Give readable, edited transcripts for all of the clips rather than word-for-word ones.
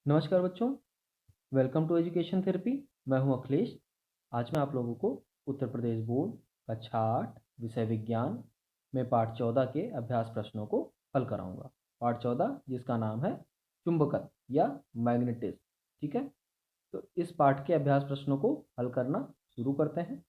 नमस्कार बच्चों, welcome to education therapy. मैं हूं अखिलेश। आज मैं आप लोगों को उत्तर प्रदेश बोर्ड कक्षा 8 विषय विज्ञान में पाठ 14 के अभ्यास प्रश्नों को हल कराऊंगा। पाठ 14 जिसका नाम है चुंबकत्व या मैग्नेटिज्म। ठीक है, तो इस पाठ के अभ्यास प्रश्नों को हल करना शुरू करते हैं।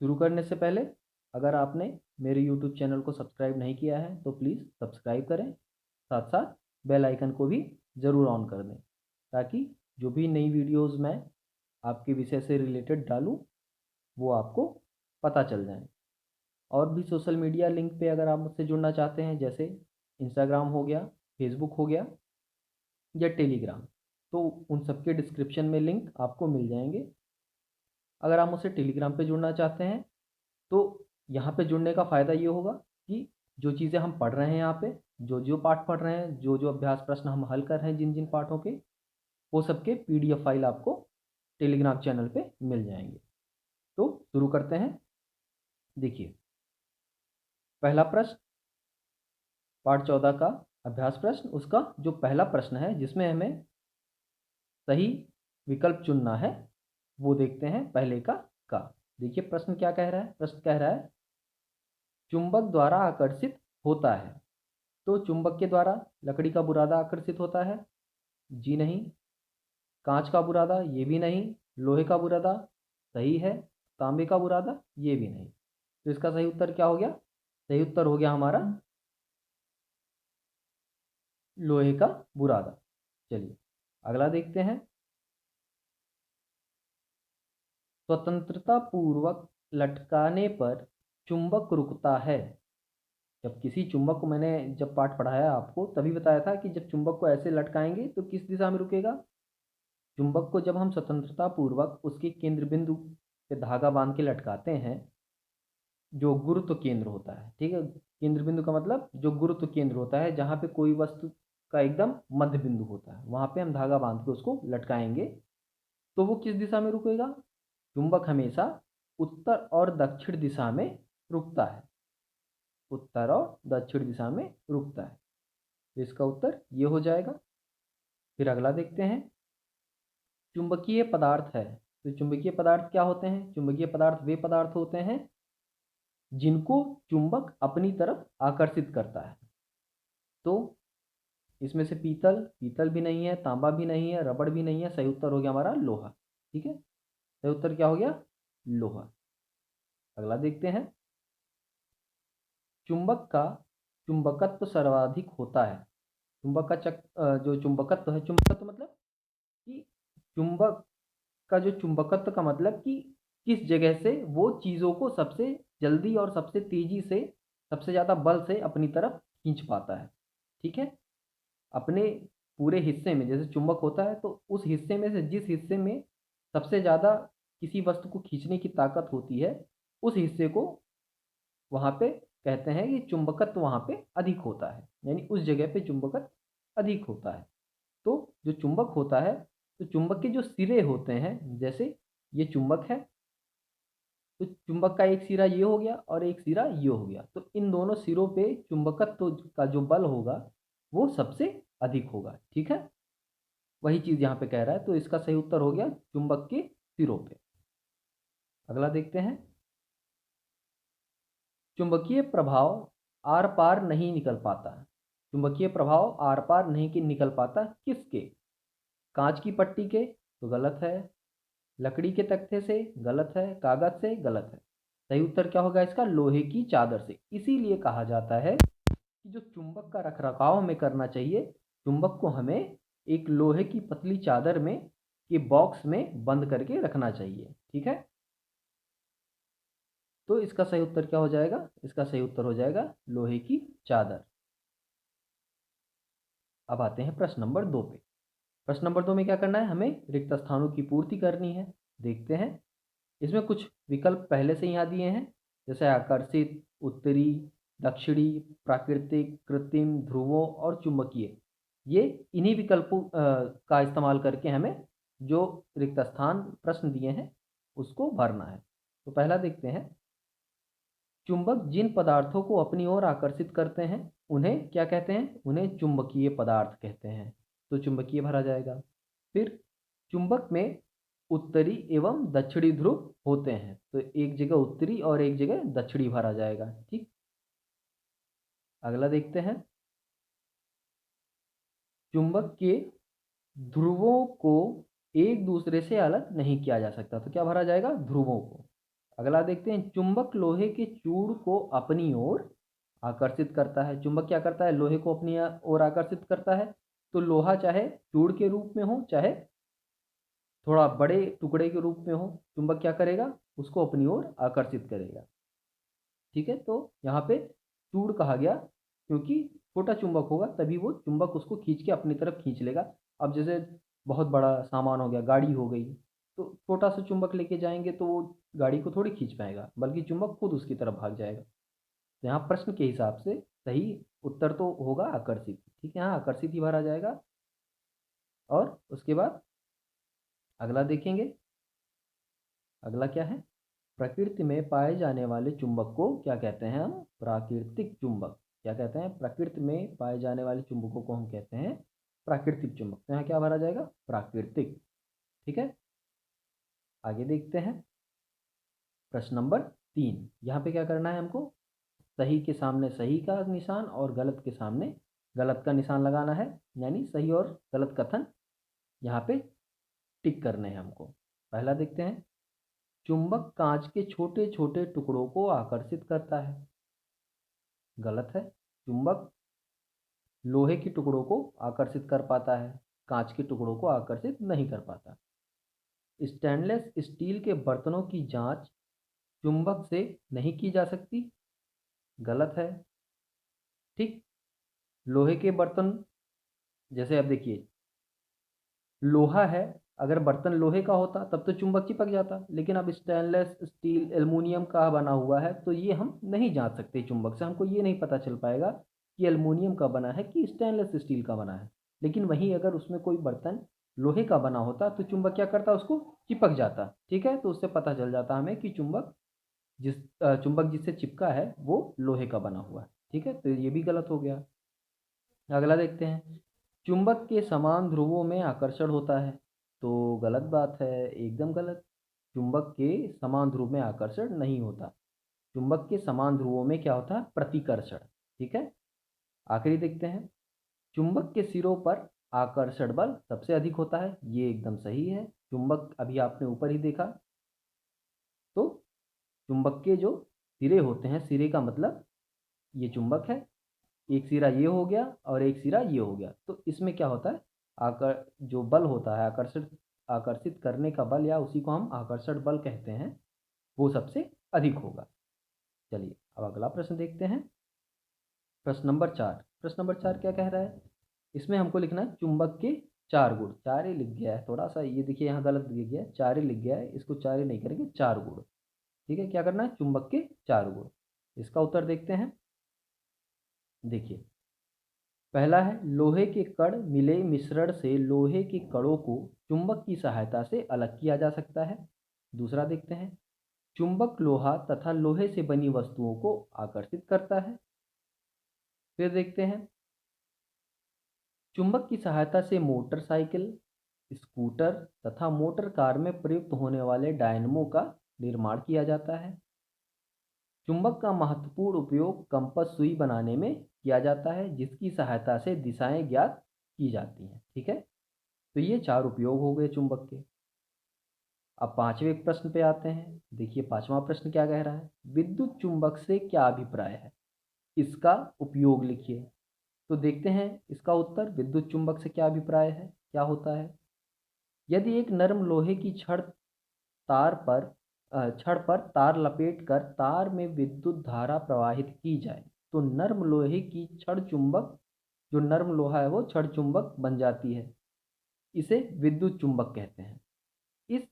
शुरू करने से पहले अगर आपने मेरे यूट्यूब चैनल को सब्सक्राइब नहीं किया है तो प्लीज़ सब्सक्राइब करें, साथ साथ बेल आइकन को भी ज़रूर ऑन कर दें ताकि जो भी नई वीडियोस मैं आपके विषय से रिलेटेड डालूं वो आपको पता चल जाए। और भी सोशल मीडिया लिंक पे अगर आप मुझसे जुड़ना चाहते हैं, जैसे इंस्टाग्राम हो गया, फेसबुक हो गया या टेलीग्राम, तो उन सब के डिस्क्रिप्शन में लिंक आपको मिल जाएंगे। अगर आप मुझसे टेलीग्राम पे जुड़ना चाहते हैं तो यहाँ पे जुड़ने का फ़ायदा ये होगा कि जो चीज़ें हम पढ़ रहे हैं यहाँ पे, जो जो पाठ पढ़ रहे हैं, जो जो अभ्यास प्रश्न हम हल कर रहे हैं जिन जिन पाठों के, वो सबके पीडीएफ फाइल आपको टेलीग्राम चैनल पे मिल जाएंगे। तो शुरू करते हैं। देखिए, पहला प्रश्न पाठ 14 का अभ्यास प्रश्न, उसका जो पहला प्रश्न है जिसमें हमें सही विकल्प चुनना है वो देखते हैं पहले का। देखिए प्रश्न क्या कह रहा है। प्रश्न कह रहा है चुंबक द्वारा आकर्षित होता है। तो चुंबक के द्वारा लकड़ी का बुरादा आकर्षित होता है? जी नहीं। कांच का बुरादा? ये भी नहीं। लोहे का बुरादा? सही है। तांबे का बुरादा? ये भी नहीं। तो इसका सही उत्तर क्या हो गया? सही उत्तर हो गया हमारा लोहे का बुरादा। चलिए अगला देखते हैं। स्वतंत्रता पूर्वक लटकाने पर चुंबक रुकता है। जब किसी चुंबक को, मैंने जब पाठ पढ़ाया आपको तभी बताया था कि जब चुंबक को ऐसे लटकाएंगे तो किस दिशा में रुकेगा। चुंबक को जब हम स्वतंत्रता पूर्वक उसके केंद्र बिंदु पे धागा बांध के लटकाते हैं, जो गुरुत्व केंद्र होता है, ठीक है, केंद्र बिंदु का मतलब जो गुरुत्व केंद्र होता है, जहाँ पे कोई वस्तु का एकदम मध्य बिंदु होता है, वहाँ पे हम धागा बांध के उसको लटकाएंगे तो वो किस दिशा में रुकेगा। चुंबक हमेशा उत्तर और दक्षिण दिशा में रुकता है। उत्तर और दक्षिण दिशा में रुकता है। तो इसका उत्तर ये हो जाएगा। फिर अगला देखते हैं। चुंबकीय पदार्थ है। तो चुंबकीय पदार्थ क्या होते हैं? चुंबकीय पदार्थ वे पदार्थ होते हैं जिनको चुंबक अपनी तरफ आकर्षित करता है। तो इसमें से पीतल, पीतल भी नहीं है, तांबा भी नहीं है, रबड़ भी नहीं है। सही उत्तर हो गया हमारा लोहा। ठीक है, सही उत्तर क्या हो गया? लोहा। अगला देखते हैं। चुंबक का चुंबकत्व सर्वाधिक होता है। चुंबक का जो चुंबकत्व है, चुंबकत्व मतलब कि चुंबक का जो चुंबकत्व का मतलब कि किस जगह से वो चीज़ों को सबसे जल्दी और सबसे तेज़ी से, सबसे ज़्यादा बल से अपनी तरफ खींच पाता है। ठीक है, अपने पूरे हिस्से में जैसे चुंबक होता है तो उस हिस्से में से जिस हिस्से में सबसे ज़्यादा किसी वस्तु को खींचने की ताकत होती है, उस हिस्से को वहाँ पे कहते हैं कि चुंबकत्व वहाँ पे अधिक होता है, यानी उस जगह पे चुंबकत्व अधिक होता है। तो जो चुंबक होता है, तो चुंबक के जो सिरे होते हैं, जैसे ये चुंबक है तो चुंबक का एक सिरा ये हो गया और एक सिरा ये हो गया, तो इन दोनों सिरों पे चुंबकत्व का जो बल होगा वो सबसे अधिक होगा। ठीक है, वही चीज़ यहाँ पे कह रहा है। तो इसका सही उत्तर हो गया चुंबक के सिरों पे। अगला देखते हैं। चुंबकीय प्रभाव आर पार नहीं निकल पाता। चुंबकीय प्रभाव आर पार नहीं निकल पाता किसके? कांच की पट्टी के? तो गलत है। लकड़ी के तख्ते से? गलत है। कागज से? गलत है। सही उत्तर क्या होगा इसका? लोहे की चादर से। इसीलिए कहा जाता है कि जो चुंबक का रखरखाव हमें करना चाहिए, चुंबक को हमें एक लोहे की पतली चादर में के बॉक्स में बंद करके रखना चाहिए। ठीक है, तो इसका सही उत्तर क्या हो जाएगा? इसका सही उत्तर हो जाएगा लोहे की चादर। अब आते हैं प्रश्न नंबर 2 पे। प्रश्न नंबर 2 में क्या करना है? हमें रिक्त स्थानों की पूर्ति करनी है। देखते हैं। इसमें कुछ विकल्प पहले से यहाँ दिए हैं, जैसे आकर्षित, उत्तरी, दक्षिणी, प्राकृतिक, कृत्रिम, ध्रुवों और चुंबकीय। ये इन्हीं विकल्पों का इस्तेमाल करके हमें जो रिक्त स्थान प्रश्न दिए हैं उसको भरना है। तो पहला देखते हैं। चुंबक जिन पदार्थों को अपनी ओर आकर्षित करते हैं उन्हें क्या कहते हैं? उन्हें चुंबकीय पदार्थ कहते हैं। तो चुंबकीय भरा जाएगा। फिर चुंबक में उत्तरी एवं दक्षिणी ध्रुव होते हैं, तो एक जगह उत्तरी और एक जगह दक्षिणी भरा जाएगा। ठीक, अगला देखते हैं। चुंबक के ध्रुवों को एक दूसरे से अलग नहीं किया जा सकता, तो क्या भरा जाएगा? ध्रुवों को। अगला देखते हैं, चुंबक लोहे के चूड़ को अपनी ओर आकर्षित करता है। चुंबक क्या करता है? लोहे को अपनी ओर आकर्षित करता है। तो लोहा चाहे चूड़ के रूप में हो, चाहे थोड़ा बड़े टुकड़े के रूप में हो, चुंबक क्या करेगा? उसको अपनी ओर आकर्षित करेगा। ठीक है, तो यहाँ पे चूड़ कहा गया क्योंकि छोटा चुंबक होगा तभी वो चुंबक उसको खींच के अपनी तरफ खींच लेगा। अब जैसे बहुत बड़ा सामान हो गया, गाड़ी हो गई, तो छोटा सा चुंबक लेके जाएंगे तो वो गाड़ी को थोड़ी खींच पाएगा, बल्कि चुंबक खुद उसकी तरफ भाग जाएगा। तो यहाँ प्रश्न के हिसाब से सही उत्तर तो होगा आकर्षित। ठीक है, यहाँ आकर्षित ही भरा जाएगा। और उसके बाद अगला देखेंगे। अगला क्या है? प्रकृति में पाए जाने वाले चुंबक को क्या कहते हैं? हम प्राकृतिक चुंबक। क्या कहते हैं? प्रकृति में पाए जाने वाले चुंबकों को हम कहते हैं प्राकृतिक चुंबक। तो यहाँ क्या भरा जाएगा? प्राकृतिक। ठीक है, आगे देखते हैं। प्रश्न नंबर 3। यहाँ पे क्या करना है हमको? सही के सामने सही का निशान और गलत के सामने गलत का निशान लगाना है, यानी सही और गलत कथन यहाँ पे टिक करने हैं हमको। पहला देखते हैं, चुंबक कांच के छोटे छोटे टुकड़ों को आकर्षित करता है। गलत है। चुंबक लोहे के टुकड़ों को आकर्षित कर पाता है, कांच के टुकड़ों को आकर्षित नहीं कर पाता। स्टेनलेस स्टील के बर्तनों की जांच चुंबक से नहीं की जा सकती। गलत है। ठीक, लोहे के बर्तन, जैसे अब देखिए, लोहा है, अगर बर्तन लोहे का होता तब तो चुंबक चिपक जाता, लेकिन अब स्टेनलेस स्टील एल्युमिनियम का बना हुआ है तो ये हम नहीं जांच सकते चुंबक से। हमको ये नहीं पता चल पाएगा कि एल्युमिनियम का बना है कि स्टेनलेस स्टील का बना है। लेकिन वहीं अगर उसमें कोई बर्तन लोहे का बना होता तो चुंबक क्या करता? उसको चिपक जाता। ठीक है, तो उससे पता चल जाता हमें कि चुंबक जिससे चिपका है वो लोहे का बना हुआ है। ठीक है, तो ये भी गलत हो गया। अगला देखते हैं, चुंबक के समान ध्रुवों में आकर्षण होता है। तो गलत बात है, एकदम गलत। चुंबक के समान ध्रुव में आकर्षण नहीं होता। चुंबक के समान ध्रुवों में क्या होता है? प्रतिकर्षण। ठीक है, आखिरी देखते हैं, चुंबक के सिरों पर आकर्षण बल सबसे अधिक होता है। ये एकदम सही है। चुंबक अभी आपने ऊपर ही देखा, तो चुंबक के जो सिरे होते हैं, सिरे का मतलब ये चुंबक है, एक सिरा ये हो गया और एक सिरा ये हो गया, तो इसमें क्या होता है? आकर जो बल होता है आकर्षित आकर्षित करने का बल, या उसी को हम आकर्षण बल कहते हैं, वो सबसे अधिक होगा। चलिए अब अगला प्रश्न देखते हैं। प्रश्न नंबर 4। प्रश्न नंबर 4 क्या कह रहा है? इसमें हमको लिखना है चुंबक के 4 गुण। 4 ही लिख गया है, थोड़ा सा ये देखिए यहाँ गलत लिख गया है, 4 ही लिख गया है, इसको 4 ही नहीं करेंगे, 4 गुण। ठीक है, क्या करना है? चुंबक के 4 गुण। इसका उत्तर देखते हैं। देखिए, पहला है, लोहे के कण मिले मिश्रण से लोहे के कणों को चुंबक की सहायता से अलग किया जा सकता है। दूसरा देखते हैं, चुंबक लोहा तथा लोहे से बनी वस्तुओं को आकर्षित करता है। फिर देखते हैं, चुंबक की सहायता से मोटरसाइकिल, स्कूटर तथा मोटर कार में प्रयुक्त होने वाले डायनमो का निर्माण किया जाता है। चुंबक का महत्वपूर्ण उपयोग कंपास सुई बनाने में किया जाता है, जिसकी सहायता से दिशाएं ज्ञात की जाती हैं। ठीक है, तो ये 4 उपयोग हो गए चुंबक के। अब 5वें प्रश्न पे आते हैं। देखिए 5वां प्रश्न क्या कह रहा है? विद्युत चुंबक से क्या अभिप्राय है? इसका उपयोग लिखिए। तो देखते हैं इसका उत्तर, विद्युत चुंबक से क्या अभिप्राय है, क्या होता है? यदि एक नरम लोहे की छड़ पर तार लपेट कर तार में विद्युत धारा प्रवाहित की जाए तो नर्म लोहे की छड़ चुंबक, जो नर्म लोहा है वो छड़ चुंबक बन जाती है। इसे विद्युत चुंबक कहते हैं। इस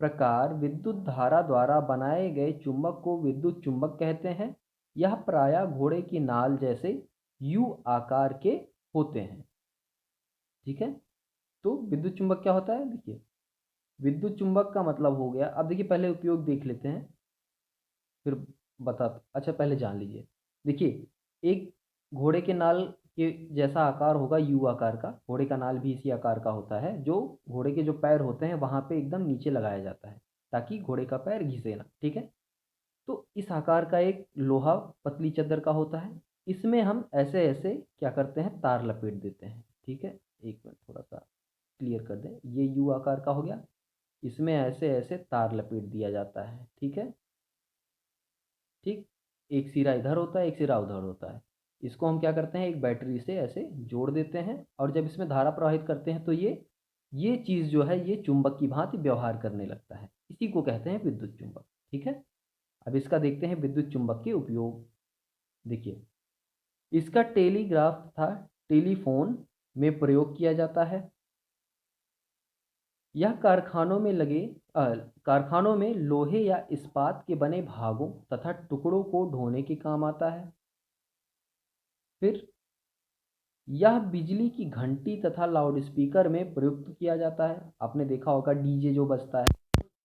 प्रकार विद्युत धारा द्वारा बनाए गए चुंबक को विद्युत चुंबक कहते हैं। यह प्रायः घोड़े की नाल जैसे यू आकार के होते हैं। ठीक है, तो विद्युत चुंबक क्या होता है? देखिए, विद्युत चुंबक का मतलब हो गया, अब देखिए पहले उपयोग देख लेते हैं फिर बता, अच्छा पहले जान लीजिए। देखिए, एक घोड़े के नाल के जैसा आकार होगा, यू आकार का। घोड़े का नाल भी इसी आकार का होता है, जो घोड़े के जो पैर होते हैं वहाँ पे एकदम नीचे लगाया जाता है ताकि घोड़े का पैर घिसे ना, ठीक है। तो इस आकार का एक लोहा पतली चद्दर का होता है, इसमें हम ऐसे ऐसे क्या करते हैं, तार लपेट देते हैं, ठीक है। एक मिनट थोड़ा सा क्लियर कर दें, ये यू आकार का हो गया, इसमें ऐसे ऐसे तार लपेट दिया जाता है, ठीक है। ठीक, एक सिरा इधर होता है, एक सिरा उधर होता है। इसको हम क्या करते हैं, एक बैटरी से ऐसे जोड़ देते हैं, और जब इसमें धारा प्रवाहित करते हैं तो ये चीज़ जो है ये चुंबक की भांति व्यवहार करने लगता है। इसी को कहते हैं विद्युत चुंबक, ठीक है। अब इसका देखते हैं विद्युत चुंबक के उपयोग। देखिए, इसका टेलीग्राफ तथा टेलीफोन में प्रयोग किया जाता है। यह कारखानों में लोहे या इस्पात के बने भागों तथा टुकड़ों को ढोने के काम आता है। फिर यह बिजली की घंटी तथा लाउडस्पीकर में प्रयुक्त किया जाता है। आपने देखा होगा डीजे जो बजता है,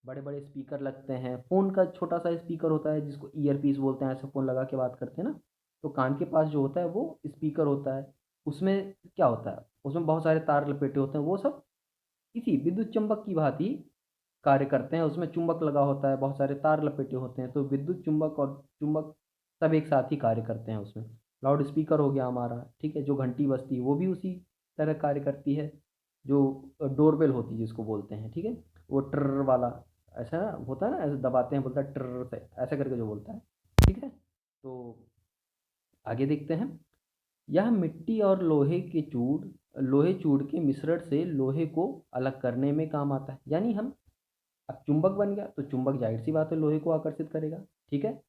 बड़े बड़े स्पीकर लगते हैं, फ़ोन का छोटा सा स्पीकर होता है जिसको ईयरपीस बोलते हैं, ऐसे फ़ोन लगा के बात करते हैं ना, तो कान के पास जो होता है वो स्पीकर होता है। उसमें क्या होता है, उसमें बहुत सारे तार लपेटे होते हैं, वो सब इसी विद्युत चुंबक की भांति कार्य करते हैं। उसमें चुंबक लगा होता है, बहुत सारे तार लपेटे होते हैं, तो विद्युत चुंबक और चुंबक सब एक साथ ही कार्य करते हैं उसमें। लाउड स्पीकर हो गया हमारा, ठीक है, जो घंटी बजती है वो भी उसी तरह कार्य करती है। जो डोरबेल होती है जिसको बोलते हैं, ठीक है, वो ट्र वाला ऐसा होता है ना, ऐसे दबाते हैं, बोलता है ट्र से, ऐसे करके जो बोलता है, ठीक है। तो आगे देखते हैं, यह मिट्टी और लोहे चूड़ के मिश्रण से लोहे को अलग करने में काम आता है। यानी हम, अब चुंबक बन गया तो चुंबक जाहिर सी बात है लोहे को आकर्षित करेगा, ठीक है।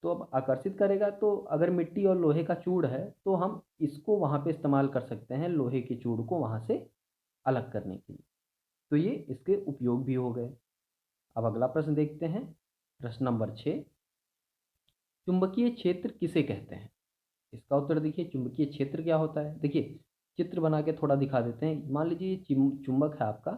तो अब आकर्षित करेगा, तो अगर मिट्टी और लोहे का चूड़ है तो हम इसको वहाँ पे इस्तेमाल कर सकते हैं, लोहे के चूड़ को वहाँ से अलग करने के लिए। तो ये इसके उपयोग भी हो गए। अब अगला प्रश्न देखते हैं, प्रश्न नंबर 6, चुंबकीय क्षेत्र किसे कहते हैं। इसका उत्तर देखिए, चुंबकीय क्षेत्र क्या होता है। देखिए, चित्र बना के थोड़ा दिखा देते हैं। मान लीजिए ये चुंबक है आपका,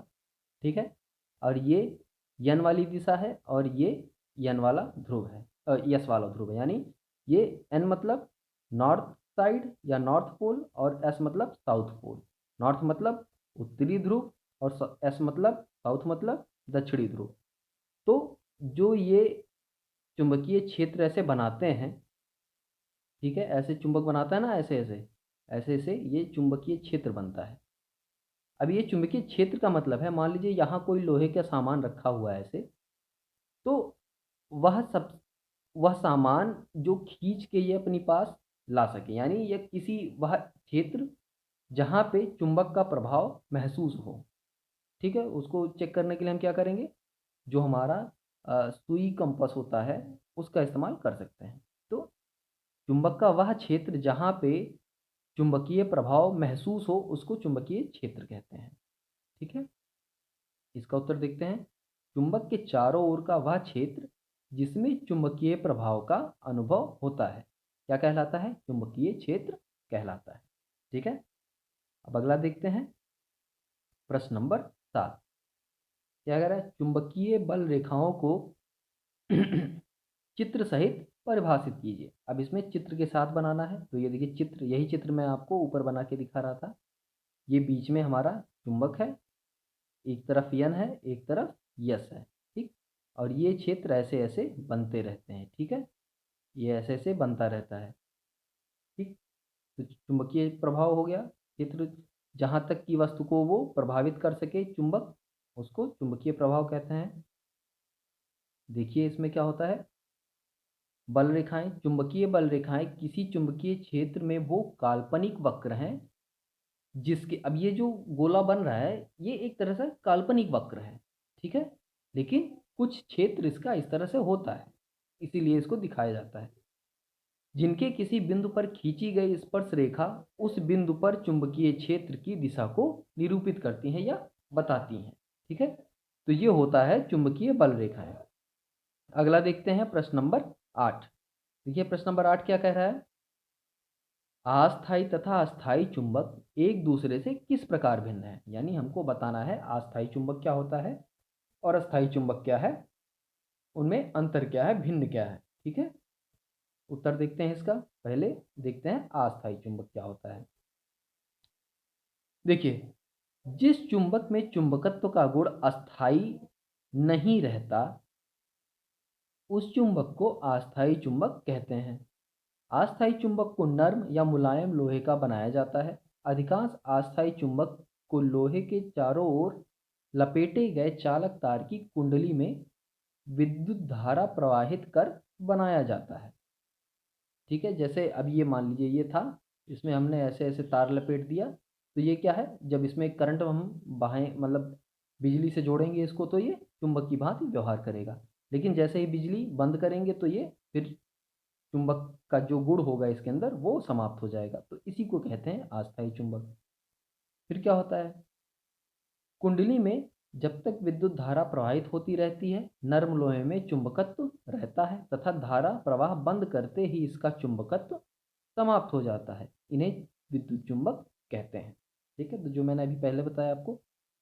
ठीक है, और ये यन वाली दिशा है और ये यन वाला ध्रुव है, यस वाला ध्रुव है। यानी ये एन मतलब नॉर्थ साइड या नॉर्थ पोल, और एस मतलब साउथ पोल। नॉर्थ मतलब उत्तरी ध्रुव, और एस मतलब साउथ मतलब दक्षिणी ध्रुव। तो जो ये चुंबकीय क्षेत्र ऐसे बनाते हैं, ठीक है, ऐसे चुंबक बनाता है ना, ऐसे ऐसे ऐसे ऐसे ये चुंबकीय क्षेत्र बनता है। अब ये चुंबकीय क्षेत्र का मतलब है, मान लीजिए यहाँ कोई लोहे का सामान रखा हुआ है ऐसे, तो वह सब वह सामान जो खींच के ये अपनी पास ला सके, यानी ये किसी वह क्षेत्र जहाँ पे चुंबक का प्रभाव महसूस हो, ठीक है, उसको चेक करने के लिए हम क्या करेंगे, जो हमारा सुई कंपास होता है उसका इस्तेमाल कर सकते हैं। तो चुंबक का वह क्षेत्र जहाँ पे चुंबकीय प्रभाव महसूस हो उसको चुंबकीय क्षेत्र कहते हैं, ठीक है। इसका उत्तर देखते हैं, चुंबक के चारों ओर का वह क्षेत्र जिसमें चुंबकीय प्रभाव का अनुभव होता है क्या कहलाता है, चुंबकीय क्षेत्र कहलाता है, ठीक है। अब अगला देखते हैं, प्रश्न नंबर 7, क्या कह रहा है, चुंबकीय बल रेखाओं को चित्र सहित परिभाषित कीजिए। अब इसमें चित्र के साथ बनाना है, तो ये देखिए चित्र, यही चित्र मैं आपको ऊपर बना के दिखा रहा था। ये बीच में हमारा चुंबक है, एक तरफ यन है, एक तरफ यस है, ठीक, और ये क्षेत्र ऐसे ऐसे बनते रहते हैं, ठीक है, ये ऐसे ऐसे बनता रहता है, ठीक। तो चुंबकीय प्रभाव हो गया, क्षेत्र जहाँ तक की वस्तु को वो प्रभावित कर सके चुंबक, उसको चुंबकीय प्रभाव कहते हैं। देखिए इसमें क्या होता है, बल रेखाएं, चुंबकीय बल रेखाएं किसी चुंबकीय क्षेत्र में वो काल्पनिक वक्र हैं जिसके, अब ये जो गोला बन रहा है ये एक तरह से काल्पनिक वक्र है, ठीक है, लेकिन कुछ क्षेत्र इसका इस तरह से होता है, इसीलिए इसको दिखाया जाता है, जिनके किसी बिंदु पर खींची गई स्पर्श रेखा उस बिंदु पर चुंबकीय क्षेत्र की दिशा को निरूपित करती हैं या बताती हैं, ठीक है। तो ये होता है चुंबकीय बल रेखाएं। अगला देखते हैं, प्रश्न नंबर 8। देखिए प्रश्न नंबर 8 क्या कह रहा है, अस्थायी तथा अस्थायी चुंबक एक दूसरे से किस प्रकार भिन्न है। यानी हमको बताना है अस्थायी चुंबक क्या होता है और अस्थायी चुंबक क्या है, उनमें अंतर क्या है, भिन्न क्या है, ठीक है। उत्तर देखते हैं इसका, पहले देखते हैं अस्थायी चुंबक क्या होता है। देखिए, जिस चुंबक में चुंबकत्व का गुण अस्थाई नहीं रहता, उस चुंबक को अस्थायी चुंबक कहते हैं। अस्थायी चुंबक को नर्म या मुलायम लोहे का बनाया जाता है। अधिकांश अस्थायी चुंबक को लोहे के चारों ओर लपेटे गए चालक तार की कुंडली में विद्युत धारा प्रवाहित कर बनाया जाता है। ठीक है, जैसे अब ये मान लीजिए ये था, इसमें हमने ऐसे ऐसे तार लपेट दिया, तो ये क्या है, जब इसमें करंट हम बहाएं मतलब बिजली से जोड़ेंगे इसको, तो ये चुंबक की भांति व्यवहार करेगा। लेकिन जैसे ही बिजली बंद करेंगे तो ये फिर चुंबक का जो गुण होगा इसके अंदर वो समाप्त हो जाएगा, तो इसी को कहते हैं अस्थायी चुंबक। फिर क्या होता है, कुंडली में जब तक विद्युत धारा प्रवाहित होती रहती है, नर्म लोहे में चुंबकत्व रहता है तथा धारा प्रवाह बंद करते ही इसका चुंबकत्व समाप्त हो जाता है। इन्हें विद्युत चुंबक कहते हैं। ठीक है, तो जो मैंने अभी पहले बताया आपको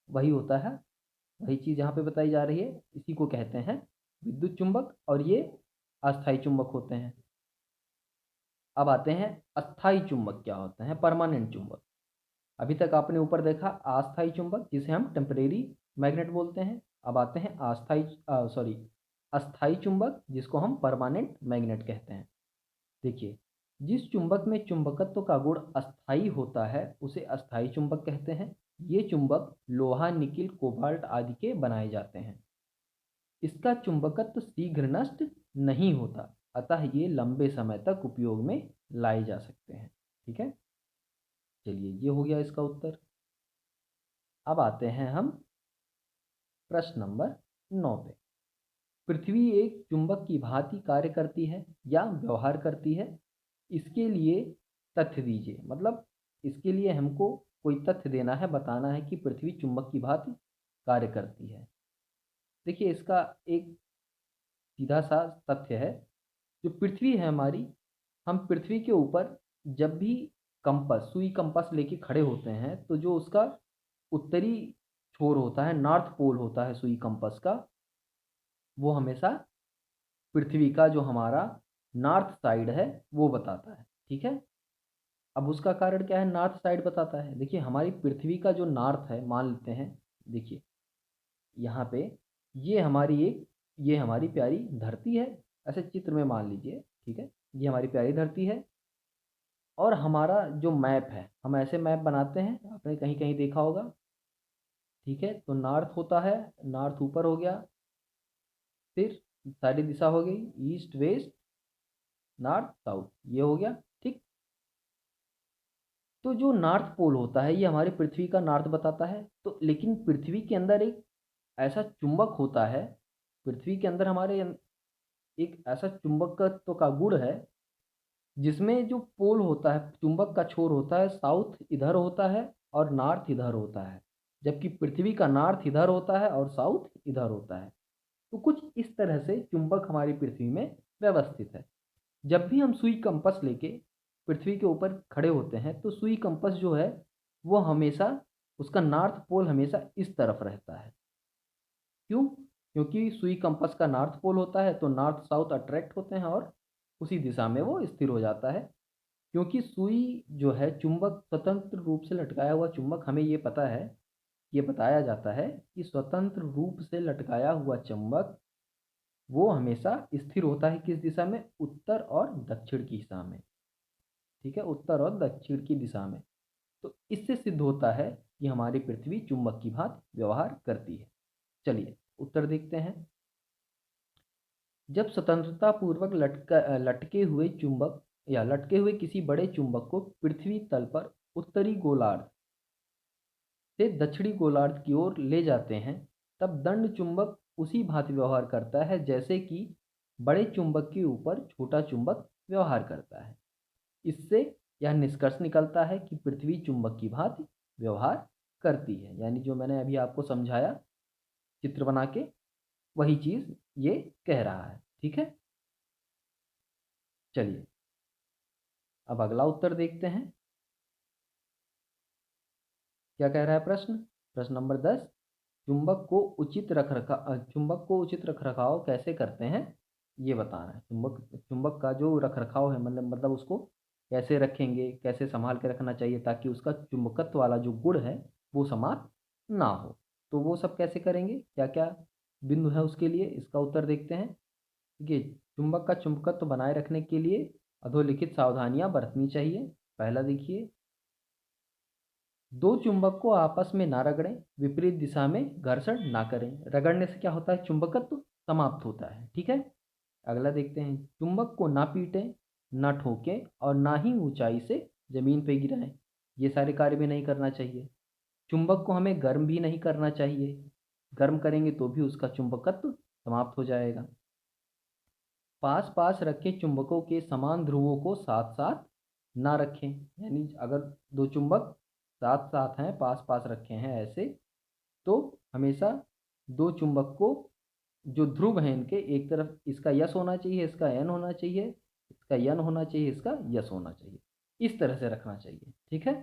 वही होता है, वही चीज़ यहाँ पे बताई जा रही है, इसी को कहते हैं विद्युत चुंबक, और ये अस्थायी चुंबक होते हैं। अब आते हैं अस्थायी चुंबक क्या होते हैं, परमानेंट चुंबक। अभी तक आपने ऊपर देखा अस्थायी चुंबक जिसे हम टेम्परेरी मैग्नेट बोलते हैं। अब आते हैं अस्थायी चुंबक जिसको हम परमानेंट मैग्नेट कहते हैं। देखिए, जिस चुंबक में चुंबकत्व का गुण अस्थायी होता है उसे अस्थायी चुंबक कहते हैं। ये चुंबक लोहा, निकिल, कोबाल्ट आदि के बनाए जाते हैं। इसका चुंबकत्व शीघ्र नष्ट नहीं होता, अतः ये लंबे समय तक उपयोग में लाए जा सकते हैं। ठीक है, चलिए ये हो गया इसका उत्तर। अब आते हैं हम प्रश्न नंबर 9 पे। पृथ्वी एक चुंबक की भांति कार्य करती है या व्यवहार करती है, इसके लिए तथ्य दीजिए। मतलब इसके लिए हमको कोई तथ्य देना है, बताना है कि पृथ्वी चुंबक की भांति कार्य करती है। देखिए, इसका एक सीधा सा तथ्य है, जो पृथ्वी है हमारी, हम पृथ्वी के ऊपर जब भी कंपास, सुई कंपास लेके खड़े होते हैं, तो जो उसका उत्तरी छोर होता है, नॉर्थ पोल होता है सुई कंपास का, वो हमेशा पृथ्वी का जो हमारा नॉर्थ साइड है वो बताता है। ठीक है, अब उसका कारण क्या है, नॉर्थ साइड बताता है। देखिए, हमारी पृथ्वी का जो नॉर्थ है, मान लेते हैं, देखिए यहाँ पे ये हमारी प्यारी धरती है, ऐसे चित्र में मान लीजिए। ठीक है, ये हमारी प्यारी धरती है, और हमारा जो मैप है, हम ऐसे मैप बनाते हैं, आपने कहीं कहीं देखा होगा। ठीक है, तो नॉर्थ होता है, नॉर्थ ऊपर हो गया, फिर सारी दिशा हो गई ईस्ट, वेस्ट, नॉर्थ, साउथ, ये हो गया। ठीक, तो जो नॉर्थ पोल होता है ये हमारी पृथ्वी का नॉर्थ बताता है। तो लेकिन पृथ्वी के अंदर एक ऐसा चुंबक होता है, पृथ्वी के अंदर एक ऐसा चुंबकत्व का गुण है, जिसमें जो पोल होता है, चुंबक का छोर होता है, साउथ इधर होता है और नॉर्थ इधर होता है, जबकि पृथ्वी का नॉर्थ इधर होता है और साउथ इधर होता है। तो कुछ इस तरह से चुंबक हमारी पृथ्वी में व्यवस्थित है। जब भी हम सुई कंपास लेके पृथ्वी के ऊपर खड़े होते हैं, तो सुई कंपास जो है वो हमेशा, उसका नॉर्थ पोल हमेशा इस तरफ रहता है। क्यों? क्योंकि सुई कंपास का नॉर्थ पोल होता है, तो नॉर्थ साउथ अट्रैक्ट होते हैं और उसी दिशा में वो स्थिर हो जाता है। क्योंकि सुई जो है चुंबक, स्वतंत्र रूप से लटकाया हुआ चुंबक, हमें ये पता है, ये बताया जाता है कि स्वतंत्र रूप से लटकाया हुआ चुंबक वो हमेशा स्थिर होता है किस दिशा में, उत्तर और दक्षिण की दिशा में। ठीक है, उत्तर और दक्षिण की दिशा में। तो इससे सिद्ध होता है कि हमारी पृथ्वी चुंबक की भांति व्यवहार करती है। चलिए उत्तर देखते हैं। जब स्वतंत्रता पूर्वक लटके हुए चुंबक या लटके हुए किसी बड़े चुंबक को पृथ्वी तल पर उत्तरी गोलार्ध से दक्षिणी गोलार्ध की ओर ले जाते हैं, तब दंड चुंबक उसी भांति व्यवहार करता है जैसे कि बड़े चुंबक के ऊपर छोटा चुंबक व्यवहार करता है। इससे यह निष्कर्ष निकलता है कि पृथ्वी चुंबक की भांति व्यवहार करती है। यानी जो मैंने अभी आपको समझाया चित्र बना के, वही चीज़ ये कह रहा है। ठीक है, चलिए अब अगला उत्तर देखते हैं। क्या कह रहा है प्रश्न? प्रश्न नंबर 10, चुंबक को उचित रखरखाव कैसे करते हैं, ये बताना है। चुंबक चुंबक का जो रखरखाव है, मतलब उसको कैसे रखेंगे, कैसे संभाल के रखना चाहिए ताकि उसका चुंबकत्व वाला जो गुण है वो समाप्त ना हो। तो वो सब कैसे करेंगे, क्या क्या बिंदु है उसके लिए, इसका उत्तर देखते हैं। देखिए, चुंबक का चुंबकत्व बनाए रखने के लिए अधोलिखित सावधानियां बरतनी चाहिए। पहला देखिए, दो चुंबक को आपस में ना रगड़ें, विपरीत दिशा में घर्षण ना करें। रगड़ने से क्या होता है, चुंबकत्व समाप्त होता है। ठीक है, अगला देखते हैं, चुंबक को ना पीटें, ना ठोकें और ना ही ऊंचाई से जमीन पे गिराएं। ये सारे कार्य भी नहीं करना चाहिए। चुंबक को हमें गर्म भी नहीं करना चाहिए, गर्म करेंगे तो भी उसका चुंबकत्व समाप्त हो जाएगा। पास पास रखे चुंबकों के समान ध्रुवों को साथ साथ ना रखें, यानी अगर दो चुंबक साथ साथ हैं, पास पास रखे हैं ऐसे, तो हमेशा दो चुंबक को जो ध्रुव हैं इनके, एक तरफ इसका यस होना चाहिए, इसका एन होना चाहिए, इसका यन होना चाहिए, इसका यस होना चाहिए, इस तरह से रखना चाहिए। ठीक है,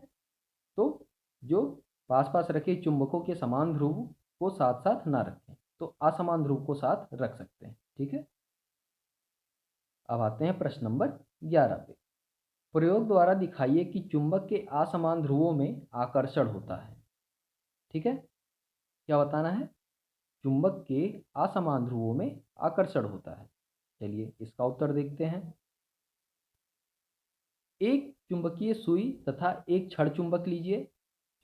तो जो पास पास रखे चुंबकों के समान ध्रुव को साथ साथ ना रखें, तो असमान ध्रुव को साथ रख सकते हैं। ठीक है, अब आते हैं प्रश्न नंबर 11 पे। प्रयोग द्वारा दिखाइए कि चुंबक के असमान ध्रुवों में आकर्षण होता है। ठीक है, क्या बताना है, चुंबक के असमान ध्रुवों में आकर्षण होता है। चलिए इसका उत्तर देखते हैं। एक चुंबकीय सुई तथा एक छड़ चुंबक लीजिए।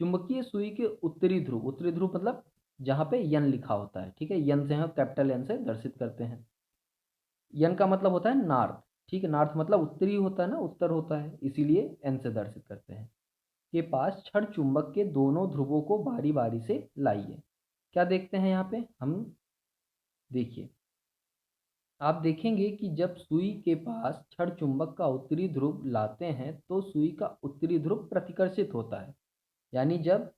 चुंबकीय सुई के उत्तरी ध्रुव मतलब जहाँ पे यन लिखा होता है, ठीक है, यन से हम कैपिटल एन से दर्शित करते हैं। यन का मतलब होता है नॉर्थ, ठीक है, नॉर्थ मतलब उत्तरी होता है ना, उत्तर होता है, इसीलिए एन से दर्शित करते हैं। के पास छड़ चुंबक के दोनों ध्रुवों को बारी बारी से लाइए। क्या देखते हैं यहाँ पे हम, देखिए, आप देखेंगे कि जब सुई के पास छड़ चुंबक का उत्तरी ध्रुव लाते हैं तो सुई का उत्तरी ध्रुव प्रतिकर्षित होता है। यानी जब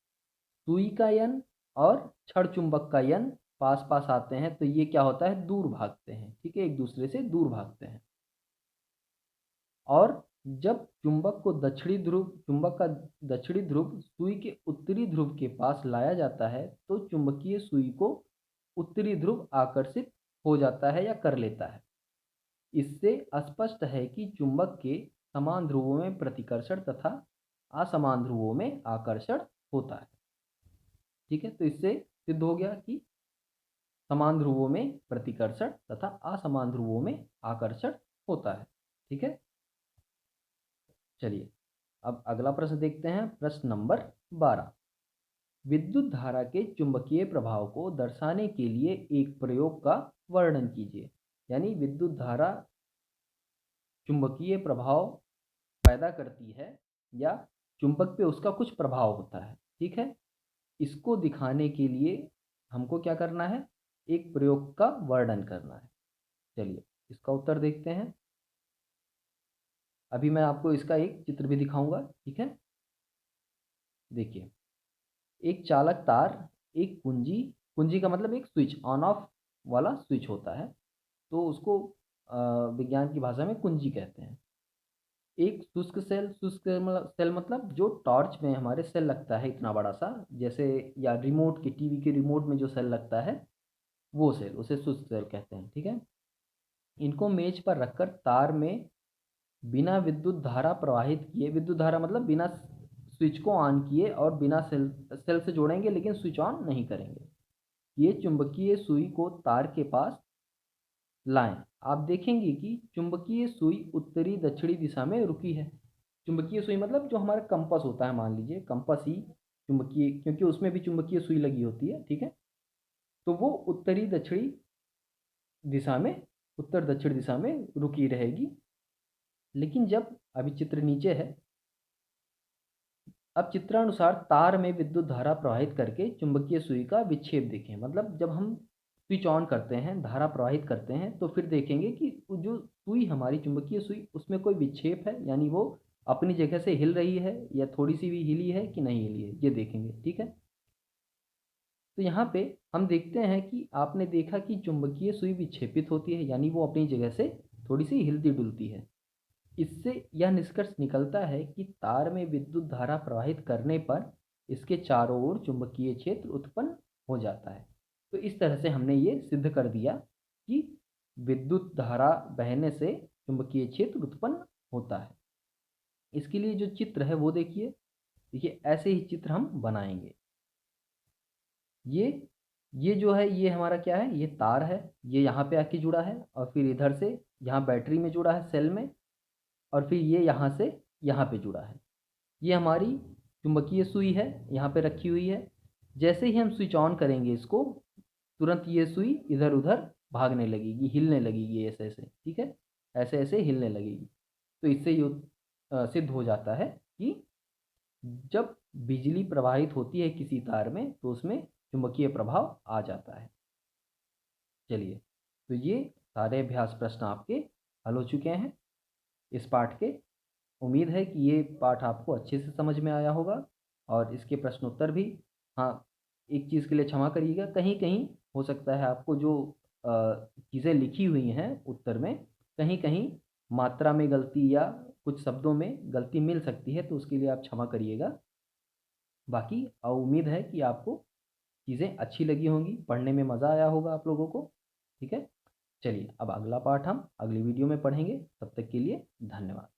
सुई का यन और छड़ चुंबक का यन पास पास आते हैं तो ये क्या होता है, दूर भागते हैं। ठीक है, एक दूसरे से दूर भागते हैं। और जब चुंबक का दक्षिणी ध्रुव सुई के उत्तरी ध्रुव के पास लाया जाता है तो चुंबकीय सुई को उत्तरी ध्रुव आकर्षित हो जाता है या कर लेता है। इससे स्पष्ट है कि चुंबक के समान ध्रुवों में प्रतिकर्षण तथा असमान ध्रुवों में आकर्षण होता है। ठीक है, तो इससे सिद्ध हो गया कि समान ध्रुवों में प्रतिकर्षण तथा असमान ध्रुवों में आकर्षण होता है। ठीक है, चलिए अब अगला प्रश्न देखते हैं, प्रश्न नंबर 12। विद्युत धारा के चुंबकीय प्रभाव को दर्शाने के लिए एक प्रयोग का वर्णन कीजिए। यानी विद्युत धारा चुंबकीय प्रभाव पैदा करती है या चुंबक पे उसका कुछ प्रभाव होता है। ठीक है, इसको दिखाने के लिए हमको क्या करना है, एक प्रयोग का वर्णन करना है। चलिए इसका उत्तर देखते हैं। अभी मैं आपको इसका एक चित्र भी दिखाऊंगा। ठीक है, देखिए, एक चालक तार, एक कुंजी, कुंजी का मतलब एक स्विच, ऑन ऑफ वाला स्विच होता है, तो उसको विज्ञान की भाषा में कुंजी कहते हैं। एक शुष्क सेल मतलब जो टॉर्च में हमारे सेल लगता है इतना बड़ा सा, जैसे या रिमोट के, टीवी के रिमोट में जो सेल लगता है वो सेल, उसे शुष्क सेल कहते हैं। ठीक है, इनको मेज पर रखकर तार में बिना विद्युत धारा प्रवाहित किए, विद्युत धारा मतलब बिना स्विच को ऑन किए और बिना सेल से जोड़ेंगे लेकिन स्विच ऑन नहीं करेंगे, ये चुंबकीय सुई को तार के पास लाएं। आप देखेंगे कि चुंबकीय सुई उत्तरी दक्षिणी दिशा में रुकी है। चुंबकीय सुई मतलब जो हमारा कंपास होता है, मान लीजिए कंपास ही चुंबकीय, क्योंकि उसमें भी चुंबकीय सुई लगी होती है। ठीक है, तो वो उत्तरी दक्षिणी दिशा में, उत्तर दक्षिण दिशा में रुकी रहेगी। लेकिन जब, अभी चित्र नीचे है, अब चित्रानुसार तार में विद्युत धारा प्रवाहित करके चुंबकीय सुई का विक्षेप देखें। मतलब जब हम स्विच ऑन करते हैं, धारा प्रवाहित करते हैं, तो फिर देखेंगे कि जो सुई हमारी चुंबकीय सुई, उसमें कोई विक्षेप है, यानी वो अपनी जगह से हिल रही है या थोड़ी सी भी हिली है कि नहीं हिली है, ये देखेंगे। ठीक है, तो यहाँ पे हम देखते हैं कि आपने देखा कि चुंबकीय सुई विक्षेपित होती है, यानी वो अपनी जगह से थोड़ी सी हिलती डुलती है। इससे यह निष्कर्ष निकलता है कि तार में विद्युत धारा प्रवाहित करने पर इसके चारों ओर चुंबकीय क्षेत्र उत्पन्न हो जाता है। तो इस तरह से हमने ये सिद्ध कर दिया कि विद्युत धारा बहने से चुंबकीय क्षेत्र उत्पन्न होता है। इसके लिए जो चित्र है वो देखिए, देखिए ऐसे ही चित्र हम बनाएंगे। ये जो है ये हमारा क्या है, ये तार है, ये यहाँ पे आके जुड़ा है और फिर इधर से यहाँ बैटरी में जुड़ा है सेल में, और फिर ये यहाँ से यहाँ पे जुड़ा है। ये हमारी चुंबकीय सुई है, यहाँ पे रखी हुई है। जैसे ही हम स्विच ऑन करेंगे इसको, तुरंत ये सुई इधर उधर भागने लगेगी, हिलने लगेगी ऐसे ऐसे, ठीक है, ऐसे ऐसे हिलने लगेगी। तो इससे ये सिद्ध हो जाता है कि जब बिजली प्रवाहित होती है किसी तार में तो उसमें चुंबकीय प्रभाव आ जाता है। चलिए, तो ये सारे अभ्यास प्रश्न आपके हल हो चुके हैं इस पाठ के। उम्मीद है कि ये पाठ आपको अच्छे से समझ में आया होगा और इसके प्रश्नोत्तर भी। हाँ, एक चीज़ के लिए क्षमा करिएगा, कहीं कहीं हो सकता है आपको जो चीज़ें लिखी हुई हैं उत्तर में, कहीं कहीं मात्रा में गलती या कुछ शब्दों में गलती मिल सकती है, तो उसके लिए आप क्षमा करिएगा। बाकी उम्मीद है कि आपको चीज़ें अच्छी लगी होंगी, पढ़ने में मज़ा आया होगा आप लोगों को। ठीक है, चलिए अब अगला पाठ हम अगली वीडियो में पढ़ेंगे। तब तक के लिए धन्यवाद।